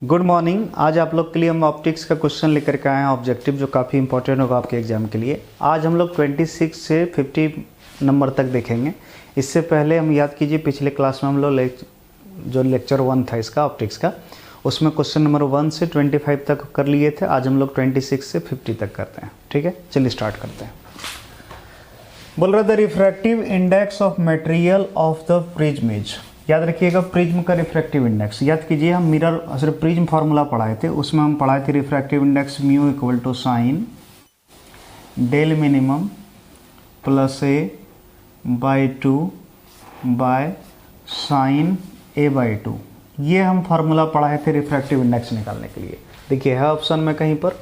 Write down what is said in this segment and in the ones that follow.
Good morning. आज आप लोग के लिए हम ऑप्टिक्स का क्वेश्चन लेकर के आए हैं, ऑब्जेक्टिव, जो काफ़ी इंपॉर्टेंट होगा आपके एग्जाम के लिए। आज हम लोग 26 से 50 नंबर तक देखेंगे। इससे पहले हम याद कीजिए, पिछले क्लास में हम लोग जो लेक्चर 1 था इसका ऑप्टिक्स का, उसमें क्वेश्चन नंबर 1 से 25 तक कर लिए थे। आज हम लोग 26 से 50 तक करते हैं। ठीक है, चलिए स्टार्ट करते हैं। बोल रहा था refractive index of material of the prism is. याद रखिएगा, प्रिज्म का रिफ्रैक्टिव इंडेक्स याद कीजिए। हम मिरर सिर्फ प्रिज्म फार्मूला पढ़ाए थे, उसमें हम पढ़ाए थे refractive index mu equal to sine del minimum plus A by 2 by sine A by 2। ये हम फार्मूला पढ़ाए थे रिफ्रैक्टिव इंडेक्स निकालने के लिए। देखिए है ऑप्शन में कहीं पर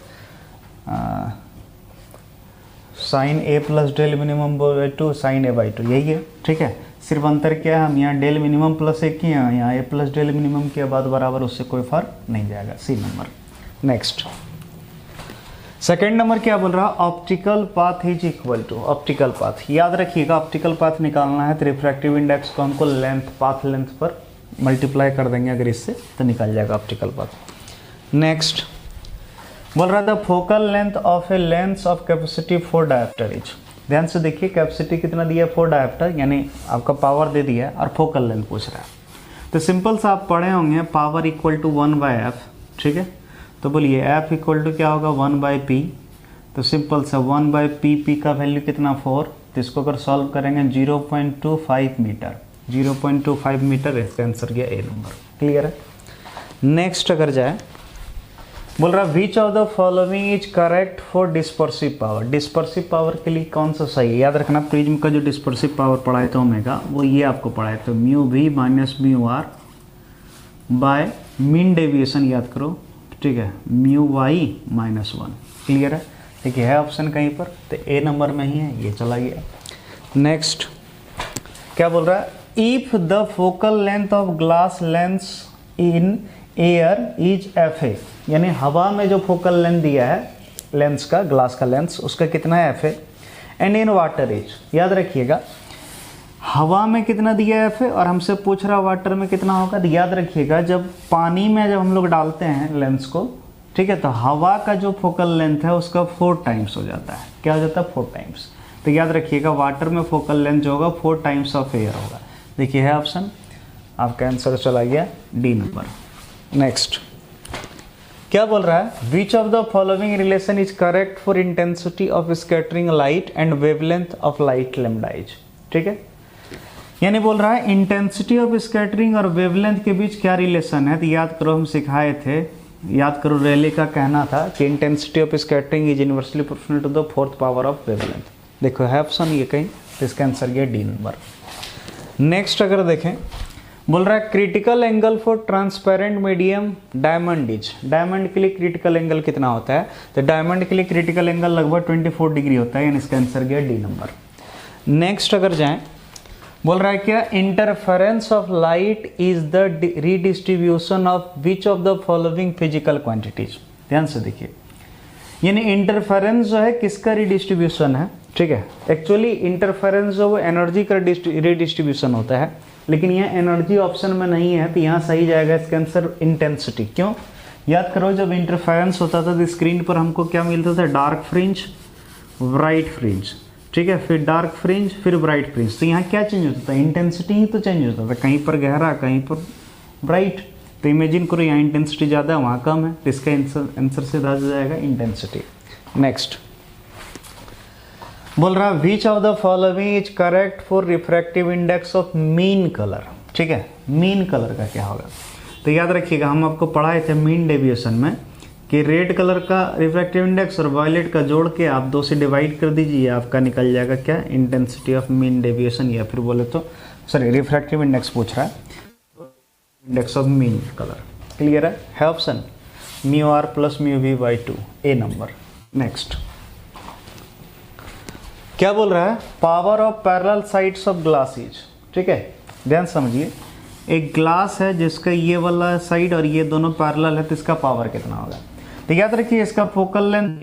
sine A plus del minimum by 2 sine A by 2, यही है। ठीक है, सिर्फ अंतर क्या है, हम यहाँ डेल मिनिमम प्लस ए किए हैं, यहाँ ए प्लस डेल मिनिमम के बाद बराबर, उससे कोई फर्क नहीं जाएगा। C number. Next second number क्या बोल रहा है, optical path is equal to optical path. याद रखिएगा, ऑप्टिकल पाथ निकालना है तो रिफ्रैक्टिव इंडेक्स को हमको लेंथ, पाथ लेंथ पर मल्टीप्लाई कर देंगे अगर इससे, तो निकल जाएगा ऑप्टिकल पाथ। नेक्स्ट बोल रहा था focal length of a lens of capacity 4 dioptre is. ध्यान से देखिए, कैपेसिटी कितना दिया है 4 डायोप्टर, यानी आपका पावर दे दिया है और फोकल लेंथ पूछ रहा है। तो सिंपल सा आप पढ़े होंगे, power equal to 1 by F. ठीक है, तो बोलिए एफ इक्वल टू क्या होगा 1 बाई पी। तो सिंपल सा 1 बाई पी, पी का वैल्यू कितना 4, तो इसको अगर सॉल्व करेंगे 0.25 मीटर, 0.25 मीटर इसका आंसर गया ए नंबर। क्लियर है। नेक्स्ट अगर जाए, बोल रहा which of the following is correct for dispersive power. Dispersive power के लिए कौन सा सही है, याद रखना प्रिज्म का जो डिस्पर्सिव पावर पढ़ाए थे ओमेगा, वो ये आपको पढ़ाए थे mu V minus mu R by mean deviation, याद करो। ठीक है, म्यू वाई माइनस 1। क्लियर है। देखिए है ऑप्शन कहीं पर, तो ए नंबर में ही है, ये चला गया। नेक्स्ट क्या बोल रहा है, if the focal length of glass lens in air is F A, यानी हवा में जो फोकल लेंथ दिया है लेंस का, ग्लास का लेंस, उसका कितना है F A, and in water is. याद रखिएगा, हवा में कितना दिया है एफ ए, और हमसे पूछ रहा वाटर में कितना होगा। तो याद रखिएगा, जब पानी में जब हम लोग डालते हैं लेंस को, ठीक है, तो हवा का जो फोकल लेंथ है उसका 4 टाइम्स हो जाता है। क्या हो जाता है 4 टाइम्स। तो याद रखिएगा, वाटर में फोकल लेंथ जो होगा 4 टाइम्स ऑफ एयर होगा। देखिए है ऑप्शन, आपका आंसर चला गया डी नंबर। नेक्स्ट क्या बोल रहा है, which of the following relation is correct for intensity of scattering light and wavelength of light lambda is. ठीक है, यानी बोल रहा है इंटेंसिटी ऑफ स्कैटरिंग और वेवलेंथ के बीच क्या रिलेशन है। तो याद करो, हम सिखाए थे, याद करो, रेले का कहना था कि intensity of scattering is inversely proportional to the 4th power of wavelength. देखो है ऑप्शन ये कहीं, तो इसका आंसर गया डी नंबर। नेक्स्ट अगर देखें, बोल रहा है critical angle for transparent medium diamond is. Diamond के लिए क्रिटिकल एंगल कितना होता है, तो डायमंड के लिए क्रिटिकल एंगल लगभग 24 डिग्री होता है, यानी इसका आंसर गया डी नंबर। नेक्स्ट अगर जाएं, बोल रहा है क्या, interference of light is the redistribution of which of the following physical quantities. ध्यान से देखिए, यानी इंटरफेरेंस जो है किसका रीडिस्ट्रीब्यूशन है। ठीक है, एक्चुअली इंटरफेरेंस जो वो एनर्जी का रीडिस्ट्रीब्यूशन होता है, लेकिन यह एनर्जी ऑप्शन में नहीं है, तो यहाँ सही जाएगा इसका आंसर इंटेंसिटी। क्यों, याद करो, जब इंटरफेरेंस होता था तो स्क्रीन पर हमको क्या मिलता था, डार्क फ्रिंज, ब्राइट फ्रिंज। ठीक है, फिर डार्क फ्रिंज, फिर ब्राइट फ्रिंज। तो यहाँ क्या चेंज होता था, इंटेंसिटी ही तो चेंज होता था, कहीं पर गहरा, कहीं पर ब्राइट। तो इमेजिन करो, यहाँ इंटेंसिटी ज़्यादा है, वहाँ कम है, तो इसका आंसर से आ जाएगा इंटेंसिटी। नेक्स्ट बोल रहा है which of the following is correct for refractive index of mean colour. ठीक है, मीन कलर का क्या होगा, तो याद रखिएगा, हम आपको पढ़ाए थे मीन डेविएशन में कि रेड कलर का रिफ्रैक्टिव इंडेक्स और वायलेट का जोड़ के आप 2 से डिवाइड कर दीजिए, आपका निकल जाएगा क्या, इंटेंसिटी ऑफ मीन डेविएशन, या फिर बोले तो सॉरी रिफ्रैक्टिव इंडेक्स पूछ रहा है, index of mean colour. Clear है option mu R plus mu V by 2, A number. Next क्या बोल रहा है, power of parallel sides of glass is. ठीक है, ध्यान समझिए, एक ग्लास है जिसका ये वाला साइड और ये दोनों पैरेलल है, तो इसका पावर कितना होगा। तो याद रखिए, इसका फोकल लेंथ,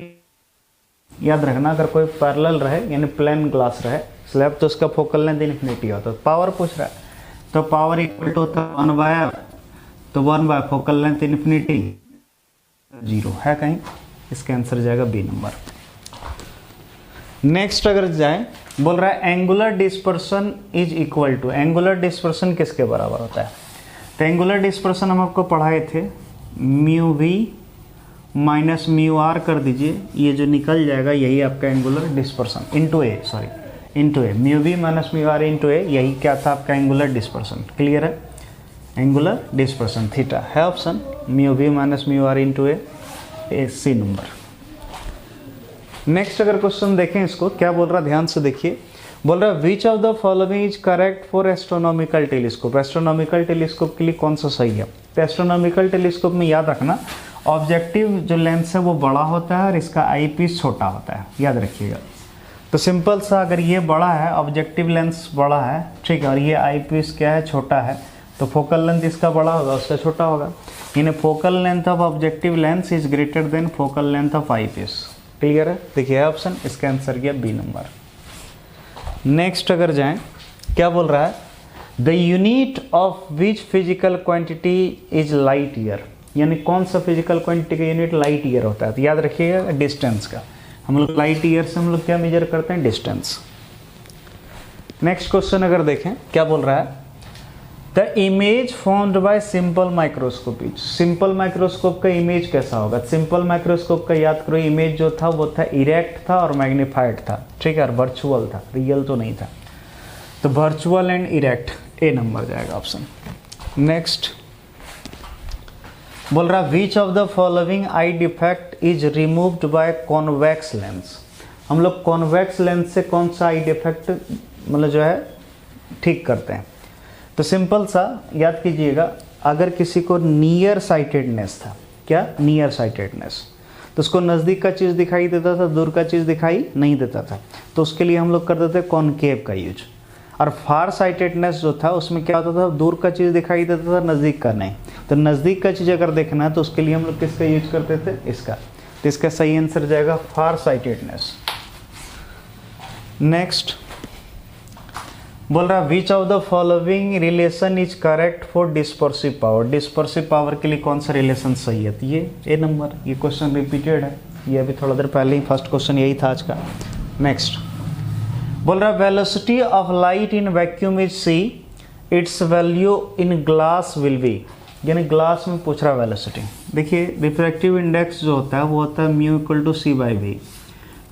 याद रखना, अगर कोई पैरेलल रहे यानी प्लेन ग्लास रहे स्लैब, तो उसका फोकल लेंथ इन्फिनिटी होता है। पावर पूछ रहा है, तो पावर इक्वल टू होता है 1 बाय तो 1 फोकल लेंथ इन्फिनिटी 0 है कहीं, इसका आंसर जाएगा बी नंबर। नेक्स्ट अगर जाए, बोल रहा है angular dispersion is equal to, angular dispersion किसके बराबर होता है? तो एंगुलर डिस्पर्सन हम आपको पढ़ाए थे mu V minus mu R कर दीजिए, ये जो निकल जाएगा यही आपका angular dispersion into A, sorry into A, mu V minus mu R into A, यही क्या था आपका एंगुलर डिस्पर्सन। क्लियर है? एंगुलर डिस्पर्सन थीटा है option, mu V minus mu R into A, C number. Next अगर question देखें इसको क्या बोल रहा है, ध्यान से देखिए। बोल रहा है which of the following is correct for astronomical telescope, astronomical telescope के लिए कौन सा सही है? तो एस्ट्रोनॉमिकल टेलीस्कोप में याद रखना ऑब्जेक्टिव जो लेंस है वो बड़ा होता है और इसका आई पीस छोटा होता है, याद रखिएगा। तो सिंपल सा, अगर ये बड़ा है, ऑब्जेक्टिव लेंस बड़ा है, ठीक है, और ये आई पीस क्या है, छोटा है, तो फोकल लेंथ इसका बड़ा होगा, उसका छोटा होगा। यानी focal length of objective lens is greater than focal length of eyepiece. Clear है? देखिए ऑप्शन, इसका आंसर गया बी नंबर। नेक्स्ट अगर जाएं, क्या बोल रहा है, the unit of which physical quantity is light year, यानी कौन सा फिजिकल क्वांटिटी का यूनिट लाइट ईयर होता है? तो याद रखिएगा डिस्टेंस का, हम लोग लाइट ईयर से हम लोग क्या मेजर करते हैं, डिस्टेंस। नेक्स्ट क्वेश्चन अगर देखें, क्या बोल रहा है, the image formed by simple microscope, simple microscope का इमेज कैसा होगा? सिंपल माइक्रोस्कोप का याद करो इमेज जो था वो था इरेक्ट था और मैग्नीफाइड था, ठीक है, और वर्चुअल था, रियल तो नहीं था। तो virtual and erect, A number जाएगा ऑप्शन। नेक्स्ट बोल रहा which of the following I defect is removed by convex lens, हम लोग कॉन्वेक्स लेंस से कौन सा आई डिफेक्ट मतलब जो है ठीक करते हैं? तो सिंपल सा याद कीजिएगा, अगर किसी को नियर साइटेडनेस था, क्या नियर साइटेडनेस, तो उसको नज़दीक का चीज़ दिखाई देता था, दूर का चीज़ दिखाई नहीं देता था, तो उसके लिए हम लोग करते थे कॉनकेव का यूज। और फार साइटेडनेस जो था उसमें क्या होता था, दूर का चीज़ दिखाई देता था, नज़दीक का नहीं। तो नज़दीक का चीज़ अगर देखना है तो उसके लिए हम लोग किसका यूज करते थे, इसका। तो इसका सही आंसर जाएगा फार साइटेडनेस। नेक्स्ट बोल रहा है which of the following relation is correct for dispersive power, dispersive power के लिए कौन सा रिलेशन सही है? तो ये ए नंबर, ये क्वेश्चन रिपीटेड है, ये अभी थोड़ा देर पहले ही फर्स्ट क्वेश्चन यही था आज का। नेक्स्ट बोल रहा है velocity of light in vacuum is C, its value in glass will be, यानी ग्लास में पूछ रहा है वेलोसिटी। देखिए रिफ्रैक्टिव इंडेक्स जो होता है वो होता है mu equal to C by V,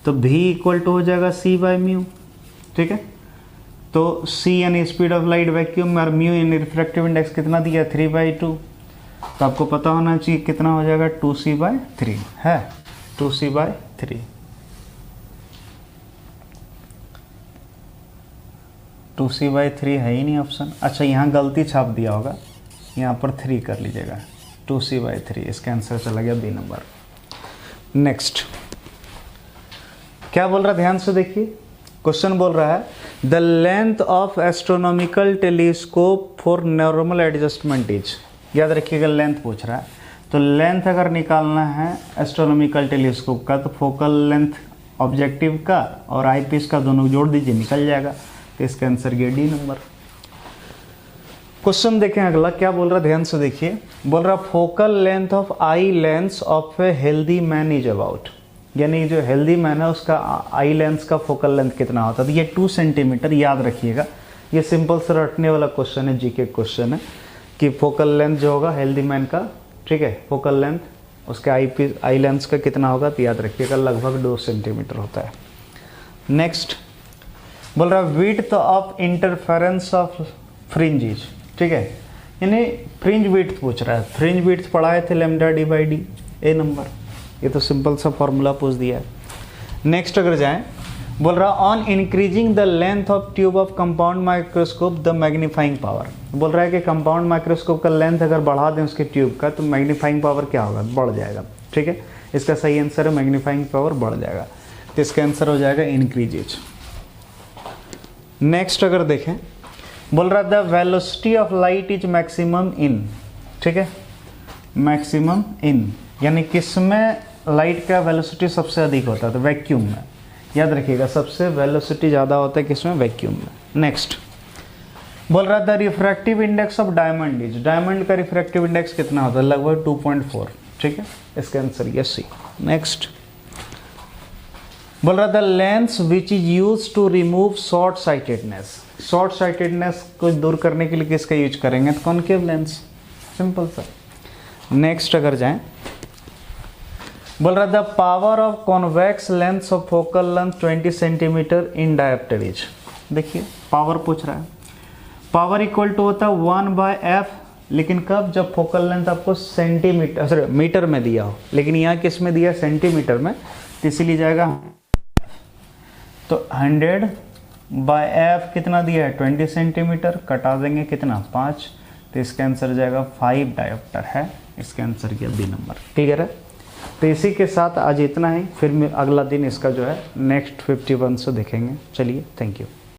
तो भी इक्वल टू हो जाएगा सी बाई म्यू, ठीक है। तो c यानी स्पीड ऑफ लाइट वैक्यूम में और म्यू यानी रिफ्रैक्टिव इंडेक्स कितना दिया 3/2, तो आपको पता होना चाहिए कितना हो जाएगा 2c/3 है, 2c/3, 2c/3 है ही नहीं ऑप्शन। अच्छा यहाँ गलती छाप दिया होगा, यहाँ पर 3 कर लीजिएगा, 2c/3, इसका आंसर चला गया बी नंबर। नेक्स्ट क्या बोल रहा है, ध्यान से देखिए क्वेश्चन बोल रहा है the length of astronomical telescope for normal adjustment is, याद रखिएगा लेंथ पूछ रहा है। तो लेंथ अगर निकालना है एस्ट्रोनॉमिकल टेलीस्कोप का तो फोकल लेंथ ऑब्जेक्टिव का और आई पीस का दोनों जोड़ दीजिए, निकल जाएगा। तो इसका आंसर ये डी नंबर। क्वेश्चन देखें अगला क्या बोल रहा है, ध्यान से देखिए। बोल रहा focal length of eye lens of a healthy man is about, यानी जो हेल्दी मैन है उसका आई लेंस का फोकल लेंथ कितना होता है। तो ये 2 सेंटीमीटर, याद रखिएगा। ये सिंपल से रटने वाला क्वेश्चन है, जीके क्वेश्चन है कि फोकल लेंथ जो होगा हेल्दी मैन का, ठीक है, फोकल लेंथ उसके आई लेंस का कितना होगा, तो याद रखिएगा लगभग 2 सेंटीमीटर होता है। नेक्स्ट बोल रहा है width of interference of fringes, ठीक है, यानी फ्रिंज विड्थ पूछ रहा है। फ्रिंज विड्थ पढ़ाए थे λ/d, ए नंबर। ये तो सिंपल सा फॉर्मूला पूछ दिया है। नेक्स्ट अगर जाएं, बोल रहा on increasing the length of tube of compound microscope the magnifying power, बोल रहा है कि कंपाउंड माइक्रोस्कोप का लेंथ अगर बढ़ा दें उसके ट्यूब का तो मैग्नीफाइंग पावर क्या होगा, बढ़ जाएगा, ठीक है। इसका सही आंसर है मैग्नीफाइंग पावर बढ़ जाएगा, तो इसका आंसर हो जाएगा इंक्रीजेज। नेक्स्ट अगर देखें, बोल रहा the velocity of light is maximum in, ठीक है, मैक्सिमम इन यानी किसमें लाइट का वेलोसिटी सबसे अधिक होता है, तो वैक्यूम में, याद रखिएगा सबसे वेलोसिटी ज़्यादा होता है किसमें, वैक्यूम में। नेक्स्ट बोल रहा था refractive index of diamond is, diamond का रिफ्रैक्टिव इंडेक्स कितना होता है, लगभग 2.4, ठीक है, इसका आंसर ये सी। नेक्स्ट बोल रहा था lens which is use to remove short sightedness, short sightedness को दूर करने के लिए किसका यूज करेंगे, तो कॉनकेव लेंस, सिंपल सा। नेक्स्ट अगर जाएं, बोल रहा था power of convex lens of focal length 20 centimetre in dioptre is, देखिए पावर पूछ रहा है, पावर इक्वल टू होता है 1/f, लेकिन कब, जब फोकल लेंथ आपको सेंटीमीटर सॉरी मीटर में दिया हो, लेकिन यहाँ किस में दिया, सेंटीमीटर में, तो इसीलिए जाएगा, तो 100/f कितना दिया है 20 सेंटीमीटर, कटा देंगे कितना 5, तो इसका आंसर जाएगा 5 डायोप्टर है, इसका आंसर किया बी नंबर। क्लियर है। तो इसी के साथ आज इतना ही, फिर अगला दिन इसका जो है नेक्स्ट 51 से देखेंगे। चलिए, थैंक यू।